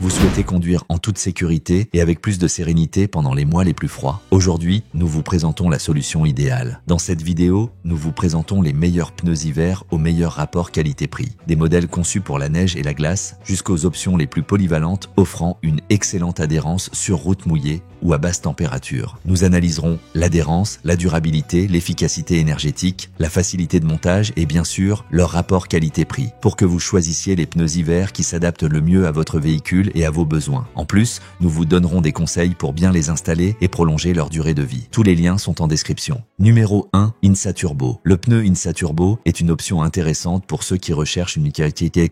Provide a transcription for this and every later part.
Vous souhaitez conduire en toute sécurité et avec plus de sérénité pendant les mois les plus froids? Aujourd'hui, nous vous présentons la solution idéale. Dans cette vidéo, nous vous présentons les meilleurs pneus hiver au meilleur rapport qualité-prix. Des modèles conçus pour la neige et la glace, jusqu'aux options les plus polyvalentes offrant une excellente adhérence sur route mouillée ou à basse température. Nous analyserons l'adhérence, la durabilité, l'efficacité énergétique, la facilité de montage et bien sûr leur rapport qualité-prix pour que vous choisissiez les pneus hiver qui s'adaptent le mieux à votre véhicule et à vos besoins. En plus, nous vous donnerons des conseils pour bien les installer et prolonger leur durée de vie. Tous les liens sont en description. Numéro 1, INSA Turbo. Le pneu INSA Turbo est une option intéressante pour ceux qui recherchent une qualité,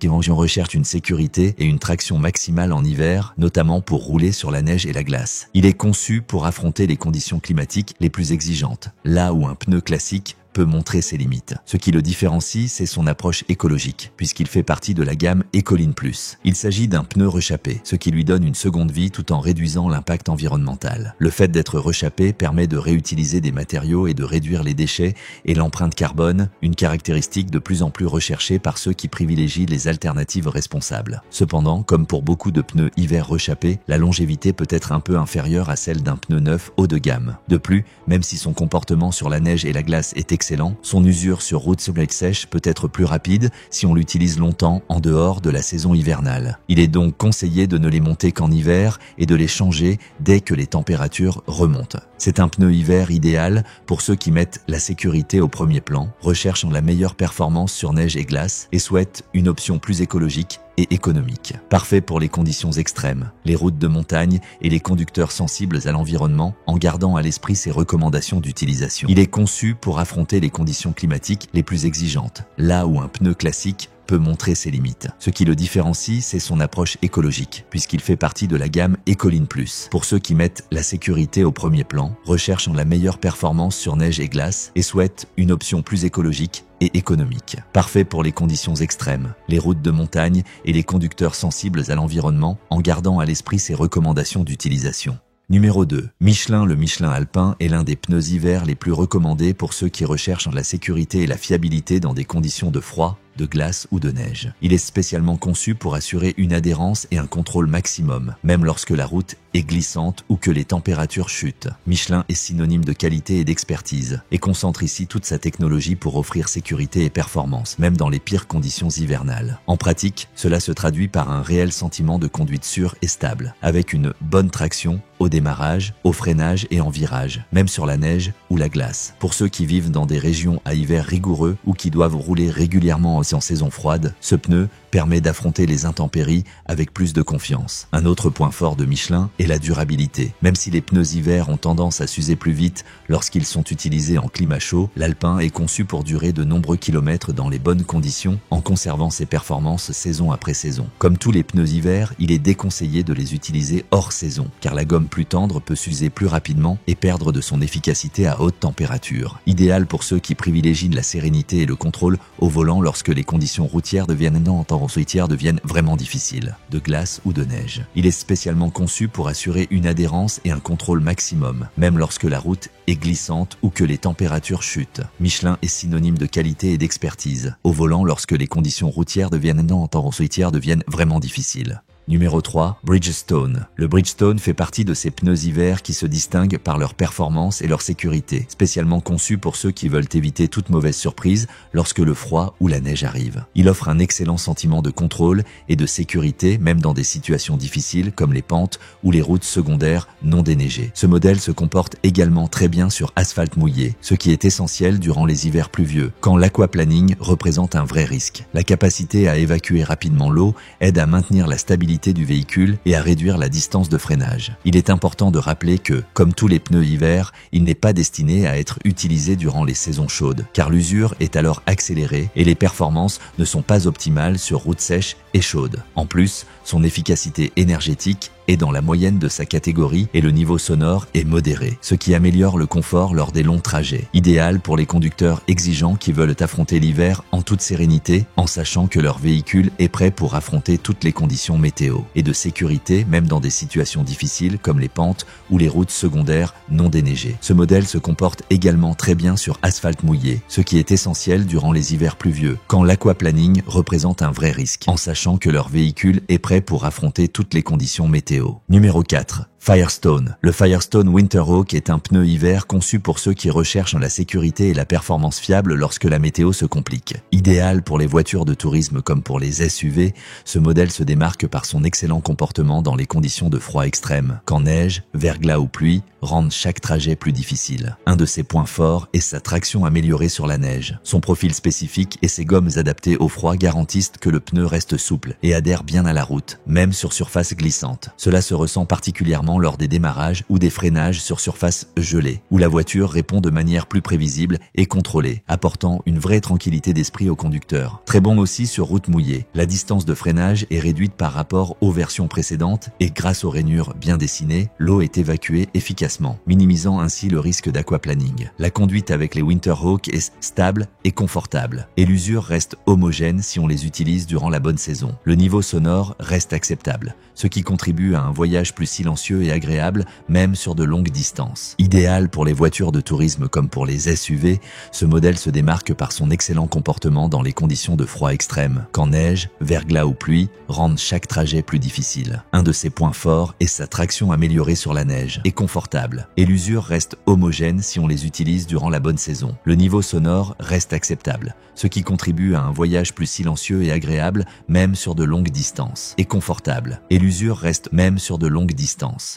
une sécurité et une traction maximale en hiver, notamment pour rouler sur la neige et la glace. Il est conçu pour affronter les conditions climatiques les plus exigeantes, là où un pneu classique peut montrer ses limites. Ce qui le différencie, c'est son approche écologique, puisqu'il fait partie de la gamme Ecoline Plus. Il s'agit d'un pneu rechappé, ce qui lui donne une seconde vie tout en réduisant l'impact environnemental. Le fait d'être rechappé permet de réutiliser des matériaux et de réduire les déchets et l'empreinte carbone, une caractéristique de plus en plus recherchée par ceux qui privilégient les alternatives responsables. Cependant, comme pour beaucoup de pneus hiver rechappés, la longévité peut être un peu inférieure à celle d'un pneu neuf haut de gamme. De plus, même si son comportement sur la neige et la glace est excellent, son usure sur route sèche peut être plus rapide si on l'utilise longtemps en dehors de la saison hivernale. Il est donc conseillé de ne les monter qu'en hiver et de les changer dès que les températures remontent. C'est un pneu hiver idéal pour ceux qui mettent la sécurité au premier plan, recherchent la meilleure performance sur neige et glace et souhaitent une option plus écologique et économique. Parfait pour les conditions extrêmes, les routes de montagne et les conducteurs sensibles à l'environnement en gardant à l'esprit ses recommandations d'utilisation. Il est conçu pour affronter les conditions climatiques les plus exigeantes, là où un pneu classique peut montrer ses limites. Ce qui le différencie, c'est son approche écologique, puisqu'il fait partie de la gamme Ecoline Plus. Pour ceux qui mettent la sécurité au premier plan, recherchent la meilleure performance sur neige et glace et souhaitent une option plus écologique et économique. Parfait pour les conditions extrêmes, les routes de montagne et les conducteurs sensibles à l'environnement en gardant à l'esprit ses recommandations d'utilisation. Numéro 2. Michelin. Le Michelin Alpin est l'un des pneus hiver les plus recommandés pour ceux qui recherchent la sécurité et la fiabilité dans des conditions de froid, de glace ou de neige. Il est spécialement conçu pour assurer une adhérence et un contrôle maximum, même lorsque la route est glissante ou que les températures chutent. Michelin est synonyme de qualité et d'expertise et concentre ici toute sa technologie pour offrir sécurité et performance, même dans les pires conditions hivernales. En pratique, cela se traduit par un réel sentiment de conduite sûre et stable, avec une bonne traction au démarrage, au freinage et en virage, même sur la neige ou la glace. Pour ceux qui vivent dans des régions à hiver rigoureux ou qui doivent rouler régulièrement en saison froide, ce pneu permet d'affronter les intempéries avec plus de confiance. Un autre point fort de Michelin est la durabilité. Même si les pneus hiver ont tendance à s'user plus vite lorsqu'ils sont utilisés en climat chaud, l'Alpin est conçu pour durer de nombreux kilomètres dans les bonnes conditions en conservant ses performances saison après saison. Comme tous les pneus hiver, il est déconseillé de les utiliser hors saison, car la gomme plus tendre peut s'user plus rapidement et perdre de son efficacité à haute température. Idéal pour ceux qui privilégient la sérénité et le contrôle au volant lorsque les conditions routières deviennent vraiment difficiles, de glace ou de neige. Il est spécialement conçu pour assurer une adhérence et un contrôle maximum, même lorsque la route est glissante ou que les températures chutent. Michelin est synonyme de qualité et d'expertise, au volant lorsque les conditions routières deviennent vraiment difficiles. Numéro 3, Bridgestone. Le Bridgestone fait partie de ces pneus hiver qui se distinguent par leur performance et leur sécurité, spécialement conçus pour ceux qui veulent éviter toute mauvaise surprise lorsque le froid ou la neige arrive. Il offre un excellent sentiment de contrôle et de sécurité, même dans des situations difficiles comme les pentes ou les routes secondaires non déneigées. Ce modèle se comporte également très bien sur asphalte mouillé, ce qui est essentiel durant les hivers pluvieux, quand l'aquaplaning représente un vrai risque. La capacité à évacuer rapidement l'eau aide à maintenir la stabilité du véhicule et à réduire la distance de freinage. Il est important de rappeler que, comme tous les pneus hiver, il n'est pas destiné à être utilisé durant les saisons chaudes, car l'usure est alors accélérée et les performances ne sont pas optimales sur route sèche et chaude. En plus, son efficacité énergétique est dans la moyenne de sa catégorie et le niveau sonore est modéré, ce qui améliore le confort lors des longs trajets. Idéal pour les conducteurs exigeants qui veulent affronter l'hiver en toute sérénité, en sachant que leur véhicule est prêt pour affronter toutes les conditions météo, et de sécurité même dans des situations difficiles comme les pentes ou les routes secondaires non déneigées. Ce modèle se comporte également très bien sur asphalte mouillé, ce qui est essentiel durant les hivers pluvieux, quand l'aquaplaning représente un vrai risque, en sachant que leur véhicule est prêt prêt pour affronter toutes les conditions météo. Numéro 4. Firestone. Le Firestone Winterhawk est un pneu hiver conçu pour ceux qui recherchent la sécurité et la performance fiable lorsque la météo se complique. Idéal pour les voitures de tourisme comme pour les SUV, ce modèle se démarque par son excellent comportement dans les conditions de froid extrême, quand neige, verglas ou pluie rendent chaque trajet plus difficile. Un de ses points forts est sa traction améliorée sur la neige. Son profil spécifique et ses gommes adaptées au froid garantissent que le pneu reste souple et adhère bien à la route, même sur surface glissante. Cela se ressent particulièrement lors des démarrages ou des freinages sur surface gelée, où la voiture répond de manière plus prévisible et contrôlée, apportant une vraie tranquillité d'esprit au conducteur. Très bon aussi sur route mouillée. La distance de freinage est réduite par rapport aux versions précédentes et grâce aux rainures bien dessinées, l'eau est évacuée efficacement, minimisant ainsi le risque d'aquaplaning. La conduite avec les Winterhawk est stable et confortable, et l'usure reste homogène si on les utilise durant la bonne saison. Le niveau sonore reste acceptable, ce qui contribue à un voyage plus silencieux et agréable, même sur de longues distances. Idéal pour les voitures de tourisme comme pour les SUV, ce modèle se démarque par son excellent comportement dans les conditions de froid extrême, quand neige, verglas ou pluie rendent chaque trajet plus difficile. Un de ses points forts est sa traction améliorée sur la neige et confortable, et l'usure reste homogène si on les utilise durant la bonne saison. Le niveau sonore reste acceptable, ce qui contribue à un voyage plus silencieux et agréable, même sur de longues distances, et confortable, et l'usure reste même sur de longues distances.